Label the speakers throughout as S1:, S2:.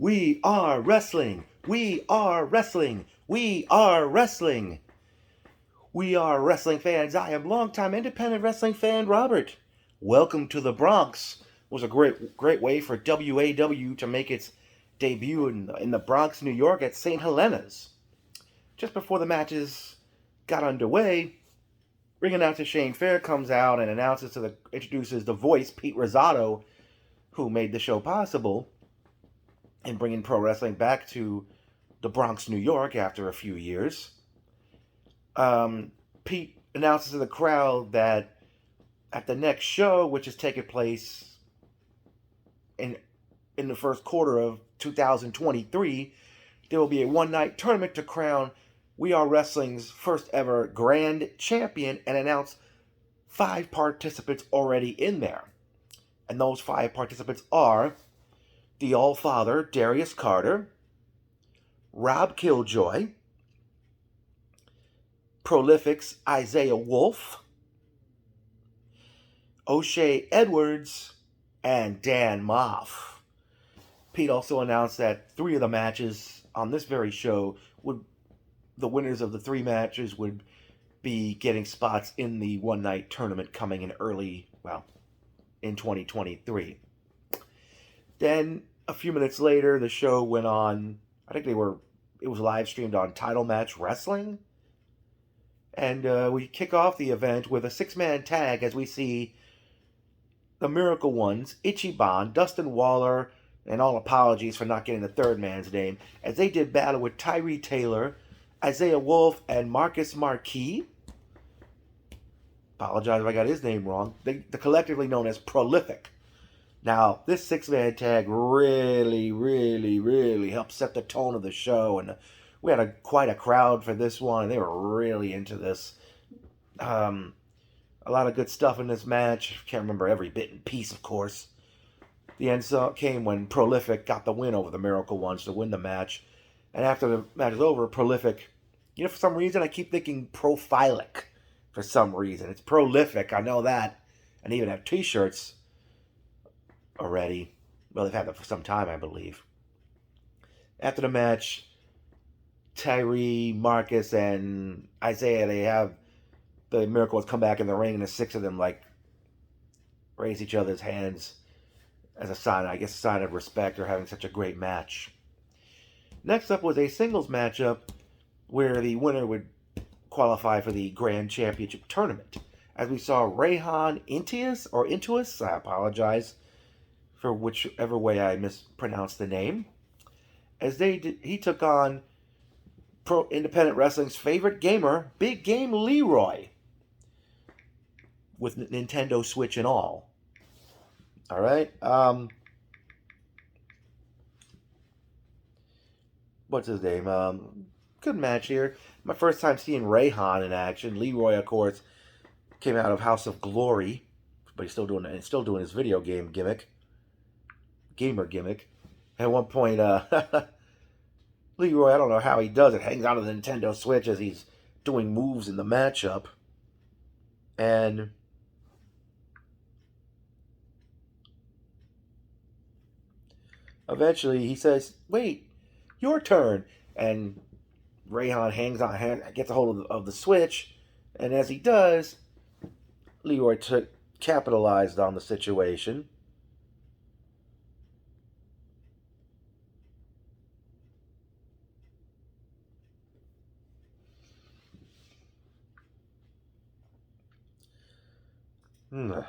S1: We are wrestling. We are wrestling. We are wrestling. We are wrestling fans. I am longtime independent wrestling fan Robert. Welcome to the Bronx. It was a great way for WAW to make its debut in the Bronx, New York at St. Helena's. Just before the matches got underway, ring announcer Shane Fair comes out and introduces the voice Pete Rosado, who made the show possible and bringing pro wrestling back to the Bronx, New York after a few years. Pete announces to the crowd that at the next show, which is taking place in the first quarter of 2023, there will be a one-night tournament to crown We Are Wrestling's first ever grand champion and announce 5 participants already in there. And those 5 participants are the All-Father, Darius Carter, Rob Killjoy, Prolific's Isaiah Wolf, O'Shea Edwards, and Dan Moff. Pete also announced that 3 of the matches on this very show the winners of the 3 matches would be getting spots in the one-night tournament coming in in 2023. Then, a few minutes later, the show went on. It was live streamed on Title Match Wrestling. And we kick off the event with a 6-man tag as we see the Miracle Ones, Ichiban, Dustin Waller, and all apologies for not getting the third man's name, as they did battle with Tyree Taylor, Isaiah Wolf, and Marcus Marquis. Apologize if I got his name wrong. They're collectively known as Prolific. Now, this 6-man tag really helped set the tone of the show, and we had quite a crowd for this one, and they were really into this. A lot of good stuff in this match. Can't remember every bit and piece, of course. The end came when Prolific got the win over the Miracle Ones to win the match. And after the match was over, Prolific, for some reason I keep thinking Profilic. For some reason. It's Prolific, I know that. And they even have t-shirts already. Well, they've had them for some time, I believe. After the match, Tyree, Marcus, and Isaiah, they have the Miracles come back in the ring, and the 6 of them, raise each other's hands as a sign of respect or having such a great match. Next up was a singles matchup where the winner would qualify for the Grand Championship Tournament. As we saw Rayhan Intuos, I apologize for whichever way I mispronounced the name, as he took on Pro Independent Wrestling's favorite gamer, Big Game Leroy, with Nintendo Switch and all. All right. What's his name? Good match here. My first time seeing Rayhan in action. Leroy, of course, came out of House of Glory, but he's still doing his video game gamer gimmick. At one point, Leroy, I don't know how he does it, hangs onto the Nintendo Switch as he's doing moves in the matchup, and eventually he says, "Wait, your turn," and Rayhan gets a hold of the Switch, and as he does, Leroy capitalized on the situation. All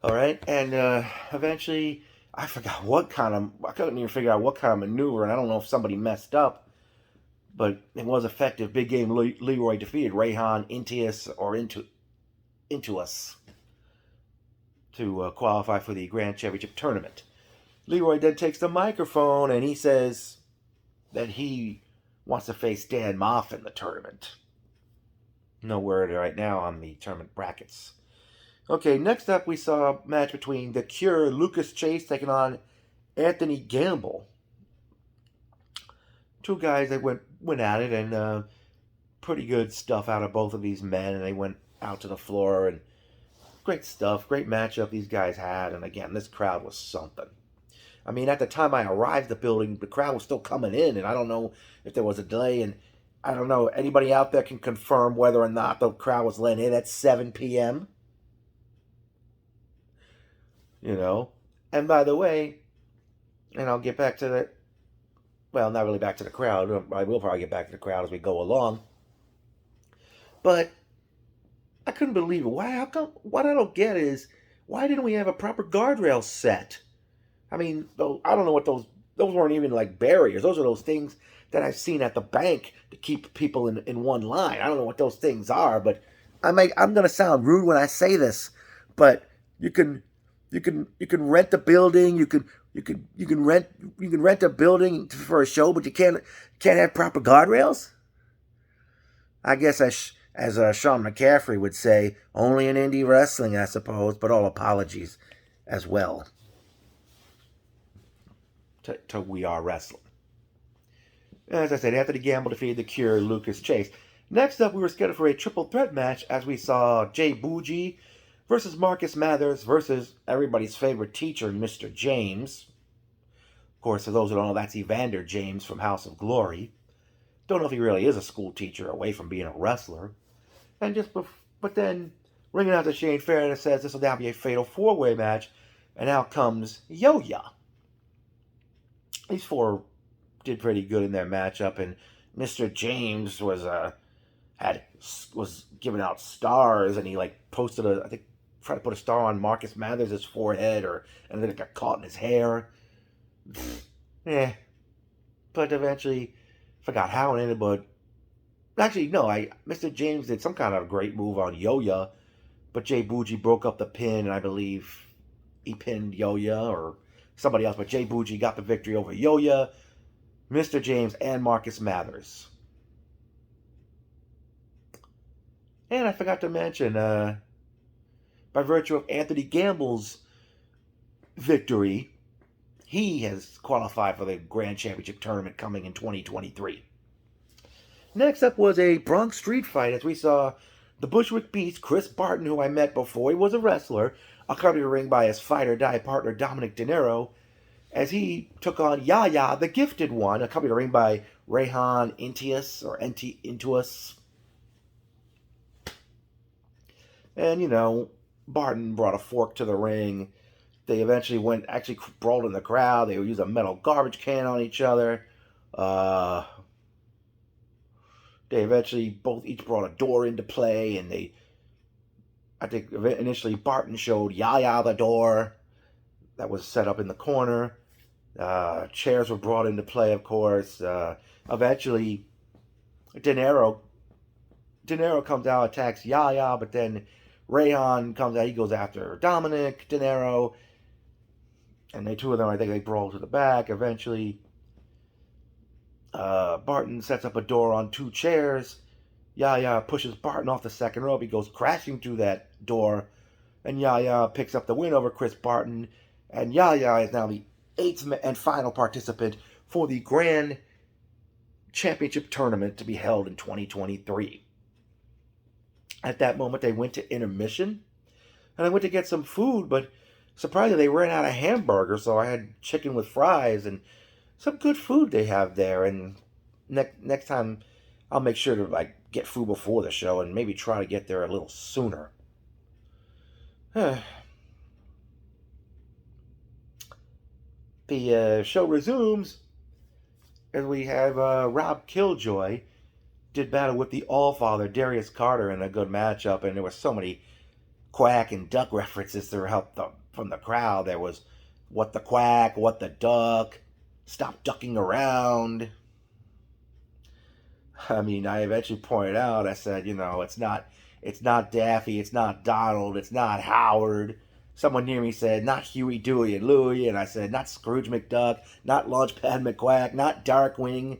S1: right, and eventually, I couldn't even figure out what kind of maneuver, and I don't know if somebody messed up, but it was effective. Big Game Leroy defeated Rayhan Intuos to qualify for the Grand Championship Tournament. Leroy then takes the microphone and he says that he wants to face Dan Moff in the tournament. No word right now on the tournament brackets. Okay, next up we saw a match between The Cure, Lucas Chase, taking on Anthony Gamble. 2 guys that went at it, and pretty good stuff out of both of these men, and they went out to the floor, and great stuff, great matchup these guys had, and again, this crowd was something. I mean, at the time I arrived at the building, the crowd was still coming in, and I don't know if there was a delay. And I don't know, anybody out there can confirm whether or not the crowd was letting in at 7 p.m.? You know? And by the way, and I'll get back to the, well, not really back to the crowd. I will probably get back to the crowd as we go along. But I couldn't believe it. Why? How come? What I don't get is, why didn't we have a proper guardrail set? I mean, I don't know what those weren't even like barriers. Those are those things that I've seen at the bank to keep people in one line. I don't know what those things are, but I'm gonna sound rude when I say this, but you can rent a building. You can rent a building for a show, but you can't have proper guardrails. I guess as Sean McCaffrey would say, only in indie wrestling, I suppose. But all apologies as well to We Are Wrestling. As I said, Anthony Gamble defeated The Cure, Lucas Chase. Next up, we were scheduled for a triple threat match as we saw Jay Bougie versus Marcus Mathers versus everybody's favorite teacher, Mr. James. Of course, for those who don't know, that's Evander James from House of Glory. Don't know if he really is a school teacher away from being a wrestler. And but then, ringing out to Shane Fairness says this will now be a fatal four-way match, and out comes Yo-Ya. These four did pretty good in their matchup, and Mr. James was giving out stars, and he posted I think tried to put a star on Marcus Mathers' forehead, and then it got caught in his hair. Yeah, but eventually forgot how it ended. But actually, no, Mr. James did some kind of great move on Yo-Ya, but Jay Bougie broke up the pin, and I believe he pinned Yo-Ya or somebody else. But Jay Bougie got the victory over Yo-Ya, Mr. James, and Marcus Mathers. And I forgot to mention, by virtue of Anthony Gamble's victory, he has qualified for the Grand Championship Tournament coming in 2023. Next up was a Bronx street fight as we saw the Bushwick Beast, Chris Barton, who I met before he was a wrestler, accompanied to the ring by his fight or die partner Dominic De Niro, as he took on Yaya, the Gifted One, accompanied to the ring by Rayhan Intuos. And, Barton brought a fork to the ring. They eventually brawled in the crowd. They would use a metal garbage can on each other. They eventually each brought a door into play, and I think initially Barton showed Yaya the door that was set up in the corner. Chairs were brought into play, of course. Eventually, De Niro comes out, attacks Yaya, but then Rayhan comes out. He goes after Dominic De Niro, and the two of them, I think, they brawl to the back. Eventually, Barton sets up a door on two chairs. Yaya pushes Barton off the second rope. He goes crashing through that door, and Yaya picks up the win over Chris Barton. And Yaya is now the 8th and final participant for the Grand Championship Tournament to be held in 2023. At that moment, they went to intermission, and I went to get some food, but surprisingly, they ran out of hamburgers, so I had chicken with fries and some good food they have there. And next time, I'll make sure to get food before the show and maybe try to get there a little sooner. The show resumes, and we have Rob Killjoy did battle with the Allfather, Darius Carter, in a good matchup, and there were so many quack and duck references to help from the crowd. There was what the quack, what the duck, stop ducking around. I mean, I eventually pointed out, I said, it's not Daffy, it's not Donald, it's not Howard. Someone near me said, not Huey, Dewey, and Louie, and I said, not Scrooge McDuck, not Launchpad McQuack, not Darkwing.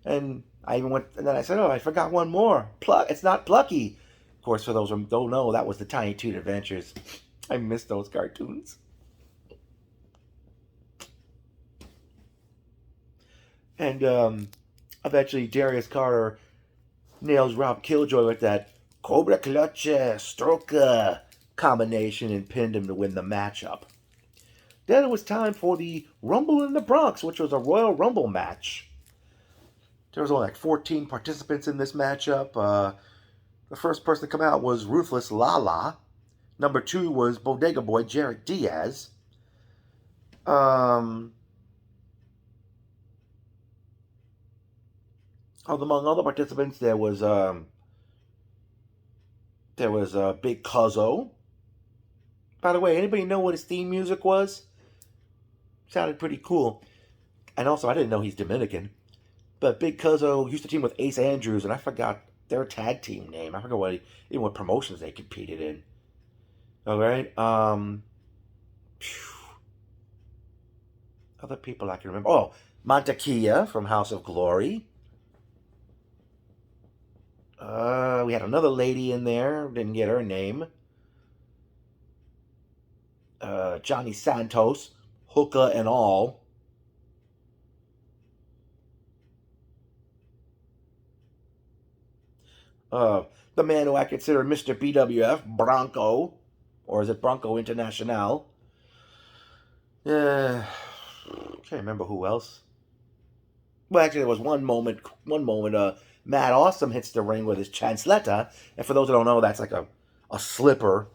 S1: And I even went, and then I said, I forgot one more. It's not Plucky. Of course, for those who don't know, that was the Tiny Toon Adventures. I miss those cartoons. And eventually, Darius Carter nails Rob Killjoy with that Cobra Clutch Stroke combination and pinned him to win the matchup. Then it was time for the Rumble in the Bronx, which was a Royal Rumble match. There was only like 14 participants in this matchup. The first person to come out was Ruthless Lala. Number 2 was Bodega Boy Jarrett Diaz. Among other participants, there was Big Cuzzo. By the way, anybody know what his theme music was? Sounded pretty cool. And also, I didn't know he's Dominican. But Big Cuzzo used to team with Ace Andrews, and I forgot their tag team name. I forgot even what promotions they competed in. All right. Other people I can remember. Oh, Montequilla from House of Glory. We had another lady in there. Didn't get her name. Johnny Santos, hookah and all. The man who I consider Mr. BWF, Bronco, or is it Bronco International? Can't remember who else. Well, actually, there was one moment. Matt Awesome hits the ring with his chancleta, and for those who don't know, that's like a slipper.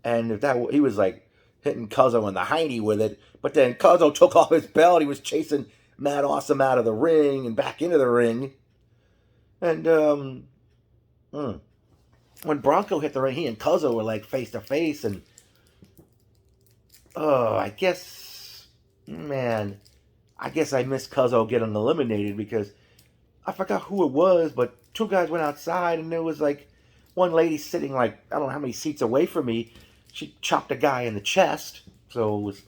S1: And if that he was like hitting Cuzzo in the hiney with it, but then Cuzzo took off his belt. He was chasing Matt Awesome out of the ring and back into the ring. And when Bronco hit the ring, he and Cuzzo were like face to face, and I guess I missed Cuzzo getting eliminated because I forgot who it was, but two guys went outside and there was like one lady sitting like I don't know how many seats away from me. She chopped a guy in the chest, so it was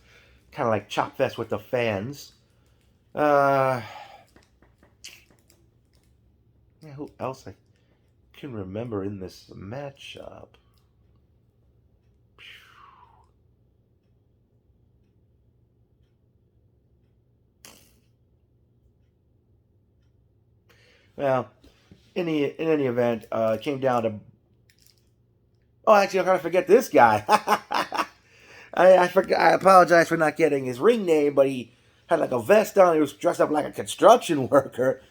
S1: kind of like chop fest with the fans. Who else I can remember in this matchup? Well, in any event, it came down to. Oh, actually, I'm gonna forget this guy. I forgot. I apologize for not getting his ring name, but he had like a vest on. He was dressed up like a construction worker,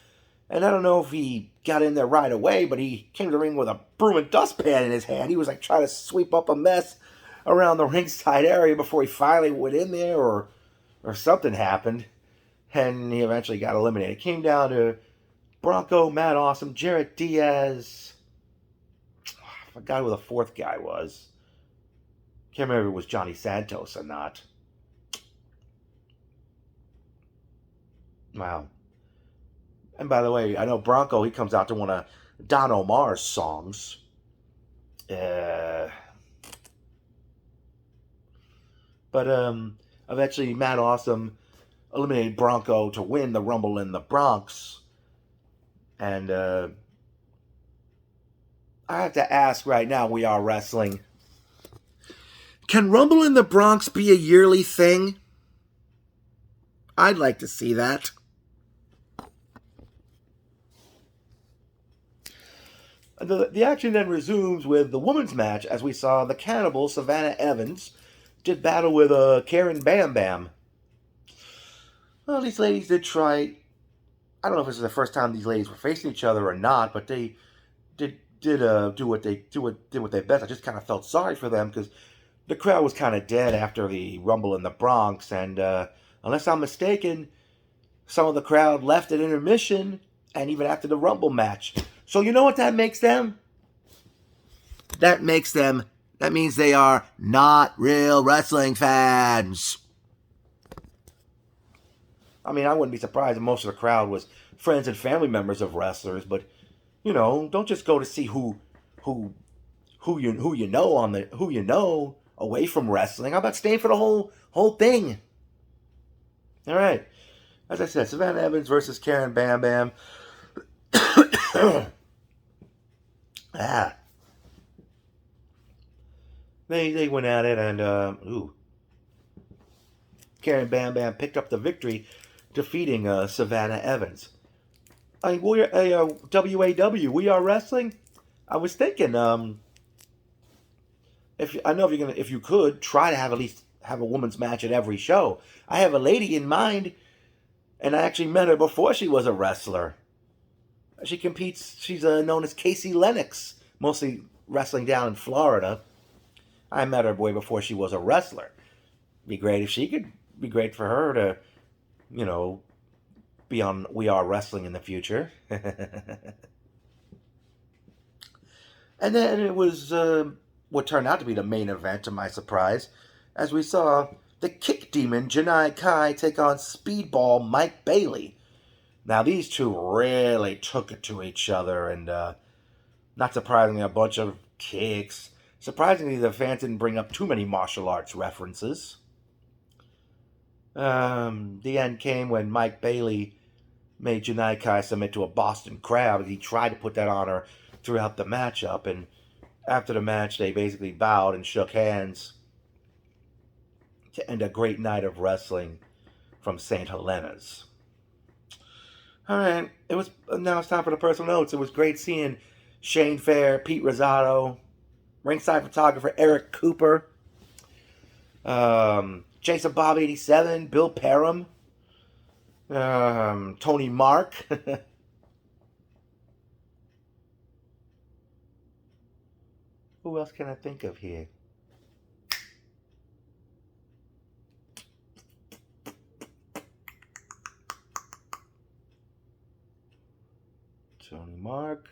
S1: and I don't know if he got in there right away, but he came to the ring with a broom and dustpan in his hand. He was like trying to sweep up a mess around the ringside area before he finally went in there, or something happened, and he eventually got eliminated. It came down to Bronco, Matt Awesome, Jarrett Diaz. I forgot who the fourth guy was. Can't remember if it was Johnny Santos or not. Wow. And by the way, I know Bronco, he comes out to one of Don Omar's songs. But eventually Matt Awesome eliminated Bronco to win the Rumble in the Bronx. And I have to ask right now, We Are Wrestling. Can Rumble in the Bronx be a yearly thing? I'd like to see that. The action then resumes with the women's match as we saw the Cannibal, Savannah Evans, did battle with Karen Bam Bam. Well, these ladies did try. I don't know if this is the first time these ladies were facing each other or not, but they did do what they best. I just kind of felt sorry for them because the crowd was kind of dead after the Rumble in the Bronx, and unless I'm mistaken, some of the crowd left at intermission and even after the Rumble match. So you know what that makes them? That means they are not real wrestling fans. I mean, I wouldn't be surprised if most of the crowd was friends and family members of wrestlers, but you know, don't just go to see who you know away from wrestling. How about staying for the whole thing? All right. As I said, Savannah Evans versus Karen Bam Bam. They went at it, and Karen Bam Bam picked up the victory, defeating Savannah Evans. I mean, we're WAW. We Are Wrestling. I was thinking, if you could try to have at least have a woman's match at every show. I have a lady in mind, and I actually met her before she was a wrestler. She competes. She's known as Casey Lennox, mostly wrestling down in Florida. I met her way before she was a wrestler. Be great if she could. Be great for her to, you know, be on We Are Wrestling in the future. And then it was what turned out to be the main event, to my surprise, as we saw the kick demon Janai Kai take on Speedball Mike Bailey. Now, these two really took it to each other, and not surprisingly, a bunch of kicks. Surprisingly, the fans didn't bring up too many martial arts references. The end came when Mike Bailey made Janai Kai submit to a Boston Crab. He tried to put that on her throughout the matchup, and after the match, they basically bowed and shook hands to end a great night of wrestling from St. Helena's. All right, now it's time for the personal notes. It was great seeing Shane Fair, Pete Rosado, ringside photographer Eric Cooper, Jason Bob 87, Bill Parham, Tony Mark. Who else can I think of here? Tony Mark.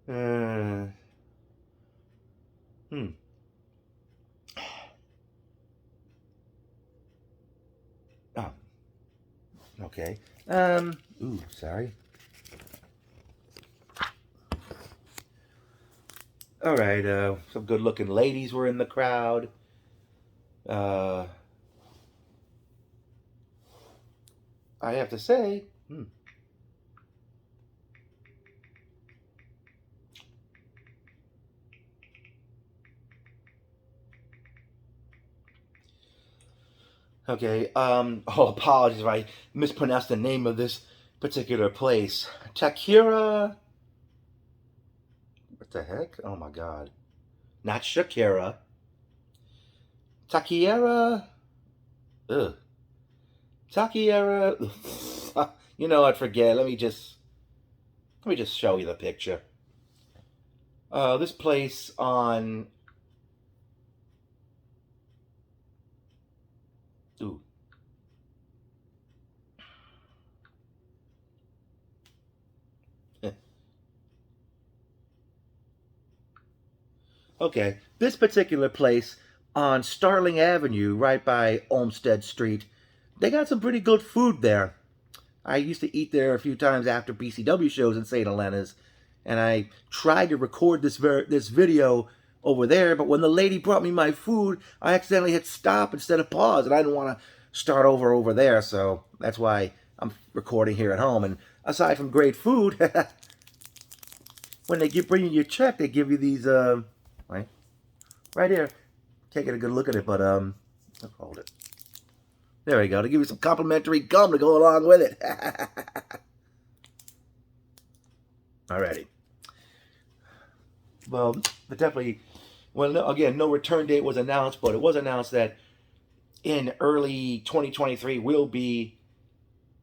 S1: Oh, okay. Sorry. All right, some good-looking ladies were in the crowd. I have to say, okay, apologies if I mispronounced the name of this particular place. Takira. What the heck? Oh my god. Not Shakira. Takiera. Ugh. Takiera. You know what? Forget. Let me just show you the picture. This place on. Ooh. Okay, this particular place on Starling Avenue, right by Olmsted Street, they got some pretty good food there. I used to eat there a few times after BCW shows in St. Helena's, and I tried to record this video over there, but when the lady brought me my food, I accidentally hit stop instead of pause, and I didn't want to start over there, so that's why I'm recording here at home. And aside from great food, when they bring you your check, they give you these, right here. Taking a good look at it, but, I'll hold it. There we go. To give you some complimentary gum to go along with it. Alrighty. Well, definitely. Well, no, again, no return date was announced, but it was announced that in early 2023 will be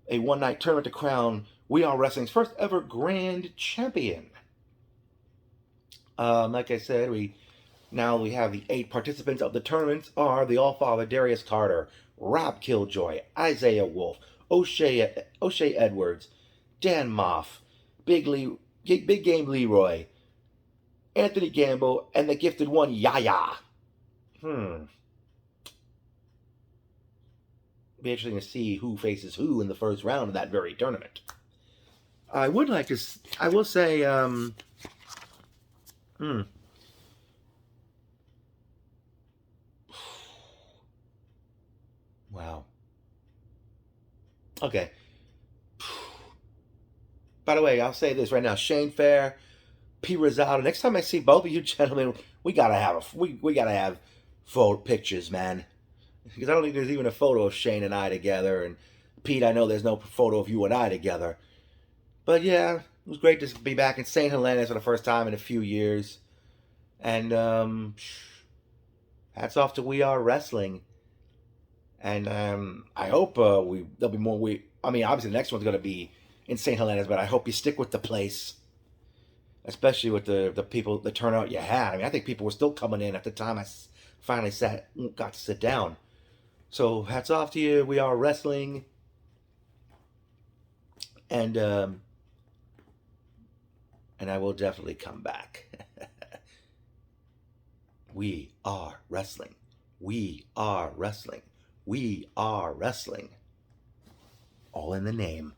S1: a one-night tournament to crown We Are Wrestling's first ever grand champion. Like I said, we have the 8 participants of the tournament are the Allfather Darius Carter, Rob Killjoy, Isaiah Wolf, O'Shea Edwards, Dan Moff, Big Game Leroy, Anthony Gamble, and the gifted one, Yaya. Be interesting to see who faces who in the first round of that very tournament. I will say, Wow. Okay. By the way, I'll say this right now: Shane Fair, P. Rosado. Next time I see both of you gentlemen, we gotta have photo pictures, man. Because I don't think there's even a photo of Shane and I together. And Pete, I know there's no photo of you and I together. But yeah, it was great to be back in St. Helena's for the first time in a few years. And hats off to We Are Wrestling. And I hope there'll be more. I mean, obviously the next one's gonna be in St. Helena's, but I hope you stick with the place, especially with the people, the turnout you had. I mean, I think people were still coming in at the time finally got to sit down. So hats off to you. We are wrestling, and and I will definitely come back. We are wrestling. We are wrestling. We are wrestling. All in the name